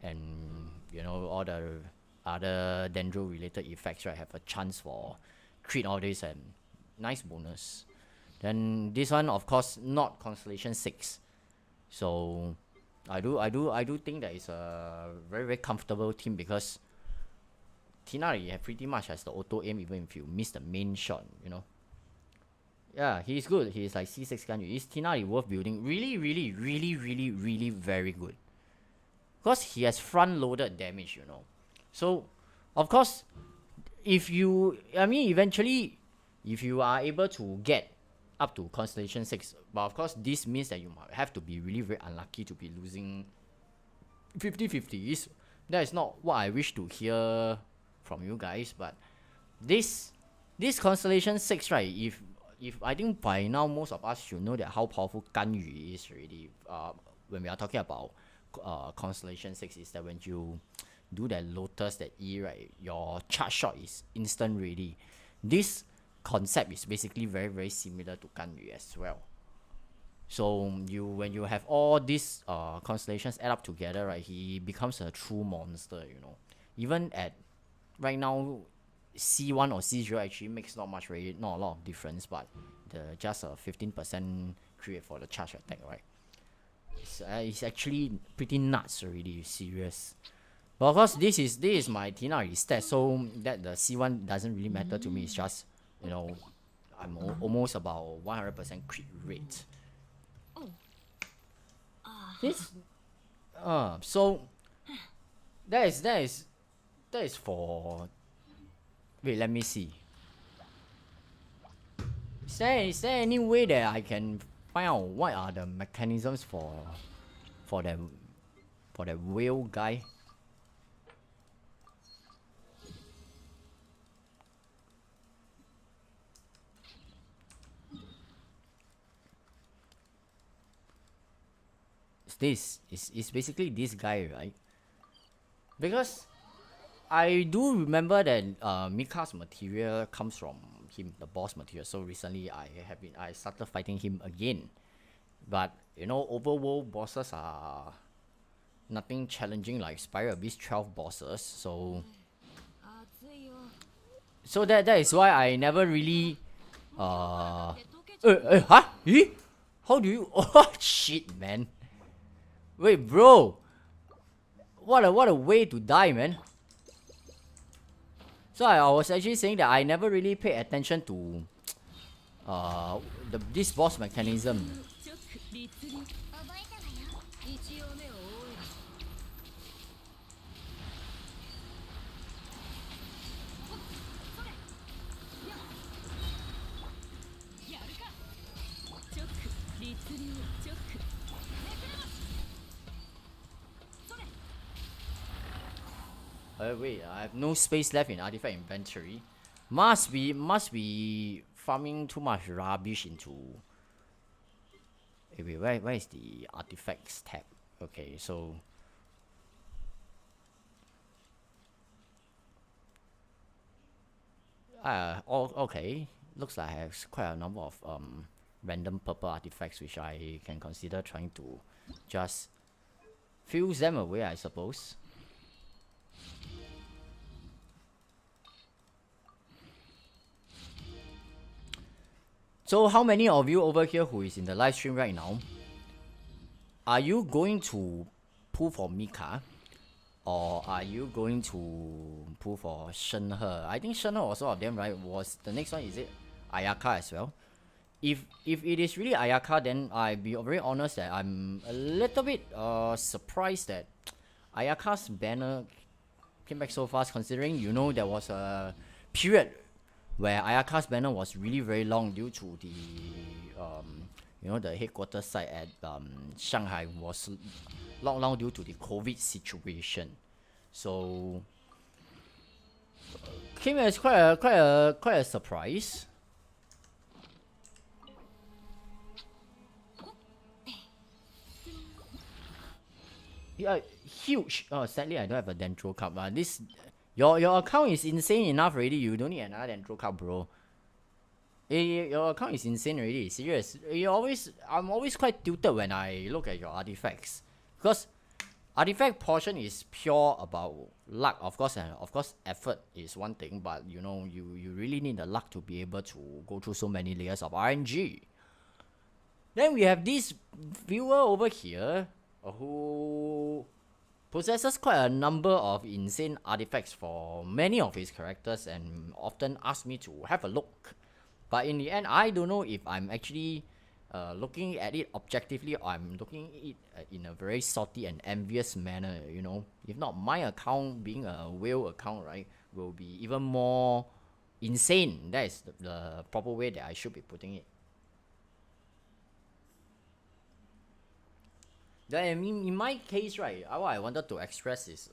And all the other Dendro related effects, right, have a chance for treat all this and nice bonus. Then this one, of course, not Constellation 6. So I do think that it's a very, very comfortable team, because Tinari pretty much has the auto aim even if you miss the main shot, Yeah, he's good. He's like C6 Ganyu. Is Tinari worth building? Really, really, really, really, really very good. Because he has front-loaded damage, So, of course, eventually, if you are able to get up to Constellation 6, but of course, this means that you might have to be really very unlucky to be losing 50-50s. That is not what I wish to hear from you guys, but this Constellation 6, right, if I think by now most of us should know that how powerful Ganyu is already, when we are talking about Constellation 6, is that when you do that Lotus, that E, right, your charge shot is instant ready. This concept is basically very, very similar to Ganyu as well. So when you have all these constellations add up together, right, he becomes a true monster, Even at right now, C1 or C0 actually makes not a lot of difference, but just a 15% create for the charge attack, right? It's actually pretty nuts already. Serious. But of course, this is my Tina stat, so that the C1 doesn't really matter to me. It's just, you know, I'm almost about 100% crit rate. This so that is for. Wait, let me see. Is there any way that I can find out what are the mechanisms for the whale guy? Is basically this guy, right? Because I do remember that Mika's material comes from him, the boss material. So recently I started fighting him again. But you know, overworld bosses are nothing challenging like Spiral Abyss 12 bosses. So that is why I never really huh? Eh? How do you oh shit, man. Wait, bro. What a way to die, man. So I was actually saying that I never really paid attention to this boss mechanism. Wait, I have no space left in artifact inventory. Must be farming too much rubbish into. Wait, where is the artifacts tab? Okay, so okay. Looks like I have quite a number of random purple artifacts which I can consider trying to just fuse them away, I suppose. So how many of you over here who is in the live stream right now, are you going to pull for Mika, or are you going to pull for Shenhe? I think Shenhe also of them, right? Was the next one, is it Ayaka as well? If it is really Ayaka, then I'll be very honest that I'm a little bit surprised that Ayaka's banner came back so fast, considering, you know, there was a period where Ayaka's banner was really very long due to the you know, the headquarters site at Shanghai was locked down due to the COVID situation. So came as quite a surprise. Yeah, huge. Oh, sadly I don't have a Dendro Cup. This your account is insane enough already. You don't need another Dendro Cup, bro. Your account is insane already. Serious. I'm always quite tilted when I look at your artifacts, because artifact portion is pure about luck, of course, and of course effort is one thing, but you know, you really need the luck to be able to go through so many layers of RNG. Then we have this viewer over here who possesses quite a number of insane artifacts for many of his characters and often asks me to have a look. But in the end, I don't know if I'm actually looking at it objectively, or I'm looking at it in a very salty and envious manner, you know. If not, my account, being a whale account, right, will be even more insane. That is the proper way that I should be putting it. Then in my case, right, what I wanted to express is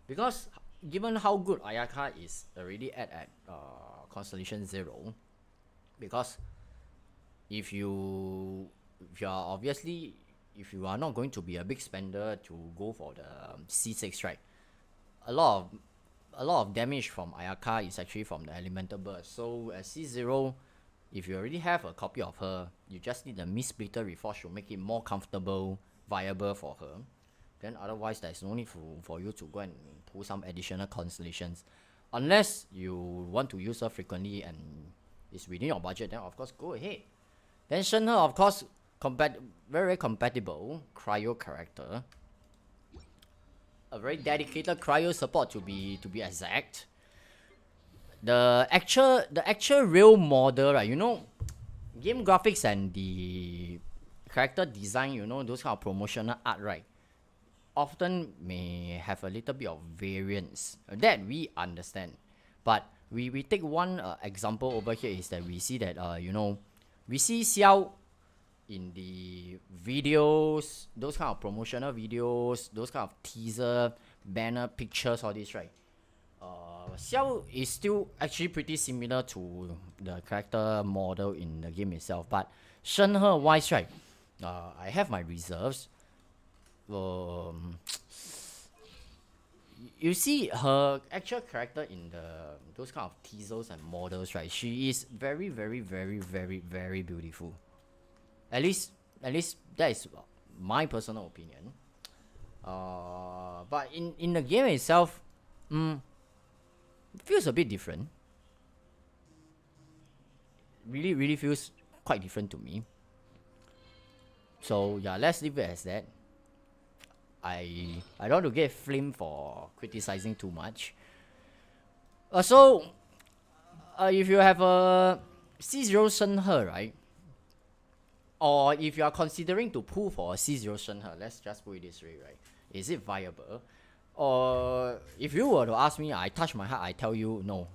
because given how good Ayaka is already at Constellation 0, because if you are not going to be a big spender to go for the C6, right, a lot of damage from Ayaka is actually from the elemental burst. So at C0, if you already have a copy of her, you just need the Mist Splitter Reforge to make it more comfortable, viable for her. Then otherwise, there's no need for you to go and pull some additional constellations. Unless you want to use her frequently and it's within your budget, then of course go ahead. Then Shenhe, of course, very compatible cryo character. A very dedicated cryo support to be exact. The actual real model, right? You know, game graphics and the character design, you know, those kind of promotional art, right, often may have a little bit of variance. That we understand. But we take one example over here is that we see that, you know, we see Xiao in the videos, those kind of promotional videos, those kind of teaser, banner, pictures, all this, right? Xiao is still actually pretty similar to the character model in the game itself, but Shenhe wise, right, I have my reserves. You see her actual character in those kind of teasers and models, right? She is very, very, very, very, very beautiful. At least that is my personal opinion. But in the game itself, it feels a bit different. Really feels quite different to me. So yeah, let's leave it as that. I don't want to get flamed for criticizing too much. So if you have a C0 Shenhe, right? Or if you are considering to pull for a C0 Shenhe, let's just put it this way, right? Is it viable? Or if you were to ask me, I touch my heart, I tell you no.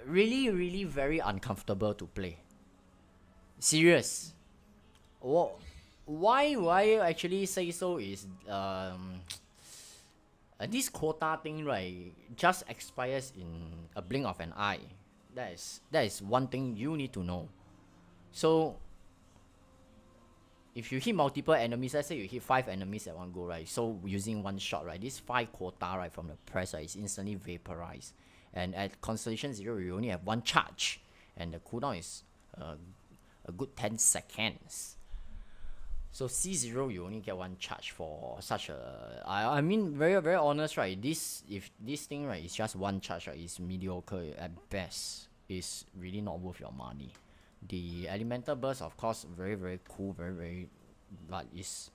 Really very uncomfortable to play. Serious. Why I actually say so is this quota thing, right, just expires in a blink of an eye. That is one thing you need to know. So if you hit multiple enemies, let's say you hit 5 enemies at one go, right? So using one shot, right, this 5 quota, right, from the press, right, is instantly vaporized. And at Constellation 0, you only have one charge, and the cooldown is a good 10 seconds. So C0, you only get one charge for such a... I mean, very honest, right? If this thing, right, is just one charge, right, is mediocre at best. It's really not worth your money. The elemental burst, of course, very cool, very, but it's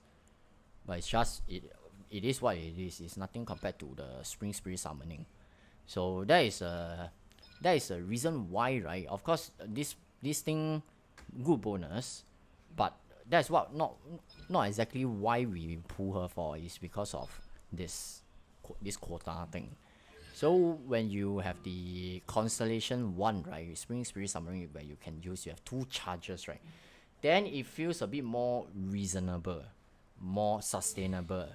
just it is what it is. It's nothing compared to the Spring Spirit summoning. So that is a reason why, right? Of course, this thing good bonus, but that's what not exactly why we pull her for, is because of this quota thing. So when you have the Constellation 1, right, Spring Spirit Summoning, where you have 2 charges, right, then it feels a bit more reasonable, more sustainable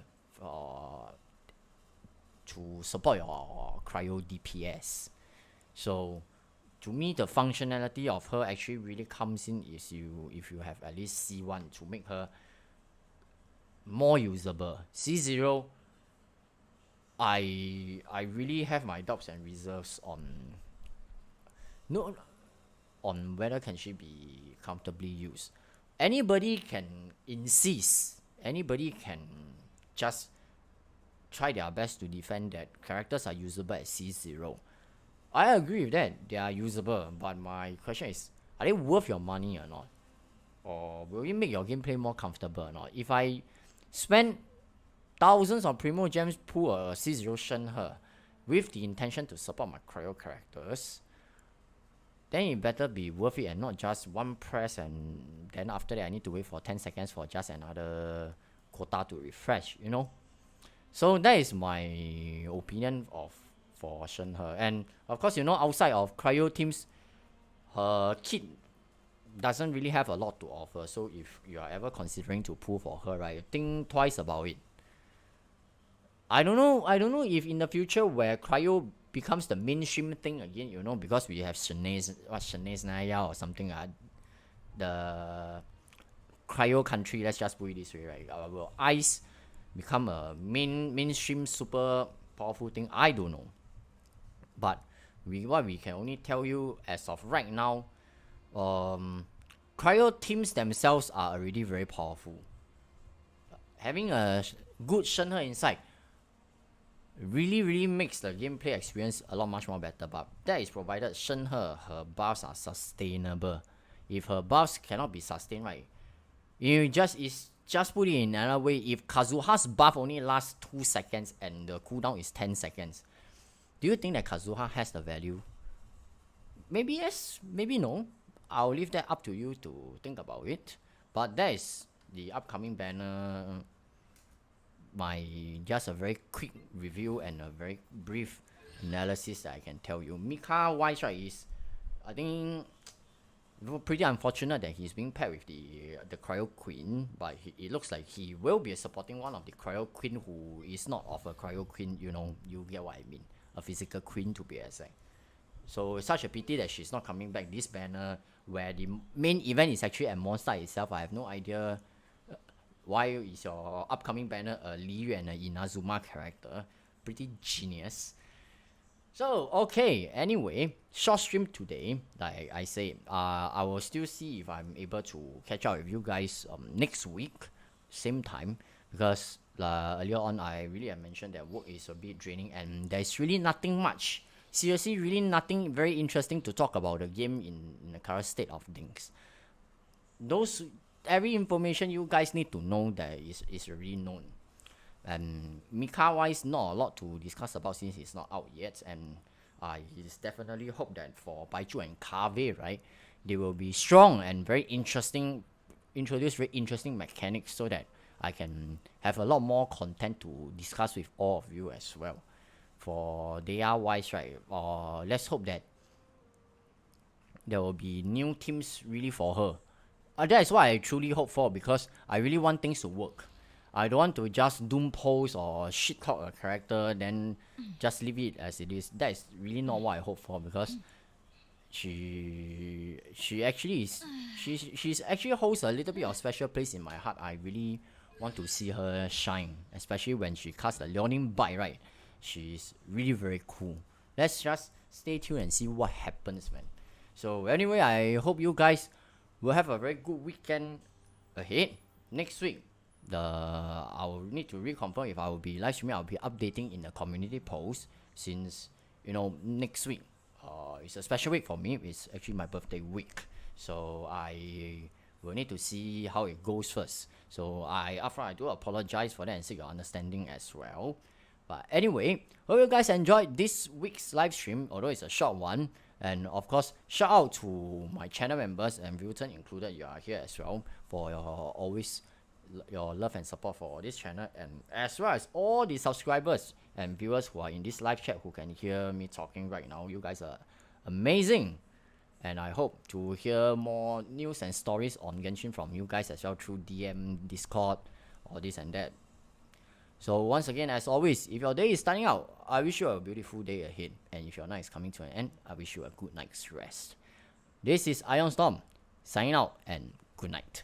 to support your cryo DPS. So to me, the functionality of her actually really comes in if you have at least C1 to make her more usable. C0, I really have my doubts and reserves on whether can she be comfortably used. Anybody can insist. Anybody can just try their best to defend that characters are usable at C0. I agree with that. They are usable, but my question is, are they worth your money or not? Or will it make your gameplay more comfortable or not? If I spend thousands of Primo Gems pull a C0 Shenhe with the intention to support my cryo characters, then it better be worth it and not just one press and then after that I need to wait for 10 seconds for just another quota to refresh, you know? So that is my opinion for Shenhe. And of course, you know, outside of cryo teams, her kit doesn't really have a lot to offer. So if you are ever considering to pull for her, right, think twice about it. I don't know if in the future where cryo becomes the mainstream thing again, you know, because we have Shanaze Naya or something, the cryo country, let's just put it this way, right? Will ice become a mainstream super powerful thing? I don't know. But what we can only tell you as of right now, cryo teams themselves are already very powerful. Having a good Shenhe inside really makes the gameplay experience a lot much more better, but that is provided Shenhe, her buffs are sustainable. If her buffs cannot be sustained, right, You just put it in another way. If Kazuha's buff only lasts 2 seconds and the cooldown is 10 seconds, do you think that Kazuha has the value? Maybe yes, maybe no. I'll leave that up to you to think about it. But that is the upcoming banner. My just a very quick review and a very brief analysis that I can tell you. Mika wise, right, is I think pretty unfortunate that he's being paired with the Cryo Queen, but it looks like he will be supporting one of the Cryo Queen who is not of a Cryo Queen. You know, you get what I mean, a physical queen to be exact. So it's such a pity that she's not coming back this banner where the main event is actually at Monster itself. I have no idea why is your upcoming banner a Liu and an Inazuma character. Pretty genius. So, okay, anyway, short stream today, like I say, I will still see if I'm able to catch up with you guys next week, same time, because earlier on I really have mentioned that work is a bit draining and there's really nothing much, seriously, really nothing very interesting to talk about the game in the current state of things. Every information you guys need to know that is already known. And Mika wise, not a lot to discuss about since it's not out yet. And I definitely hope that for Baichu and Kave, right, they will be strong and very interesting, introduce very interesting mechanics so that I can have a lot more content to discuss with all of you as well. For Dea wise, right, let's hope that there will be new teams really for her. That is what I truly hope for, because I really want things to work. I don't want to just doom post or shit talk a character then just leave it as it is. That is really not what I hope for, because she actually is she's actually holds a little bit of special place in my heart. I really want to see her shine, especially when she casts the Leonin Bite, right? She's really very cool. Let's just stay tuned and see what happens, man. So anyway, I hope you guys will have a very good weekend ahead. Next week, I'll need to reconfirm if I will be live streaming. I'll be updating in the community post, since next week it's a special week for me. It's actually my birthday week, so I will need to see how it goes first. So upfront I do apologize for that and seek your understanding as well. But anyway, hope you guys enjoyed this week's live stream, although it's a short one. And of course, shout out to my channel members and Wilton included. You are here as well for your love and support for this channel, and as well as all the subscribers and viewers who are in this live chat who can hear me talking right now. You guys are amazing, and I hope to hear more news and stories on Genshin from you guys as well through DM, Discord, all this and that. So once again, as always, if your day is starting out, I wish you a beautiful day ahead, and if your night is coming to an end, I wish you a good night's rest. This is IonStorm signing out, and good night.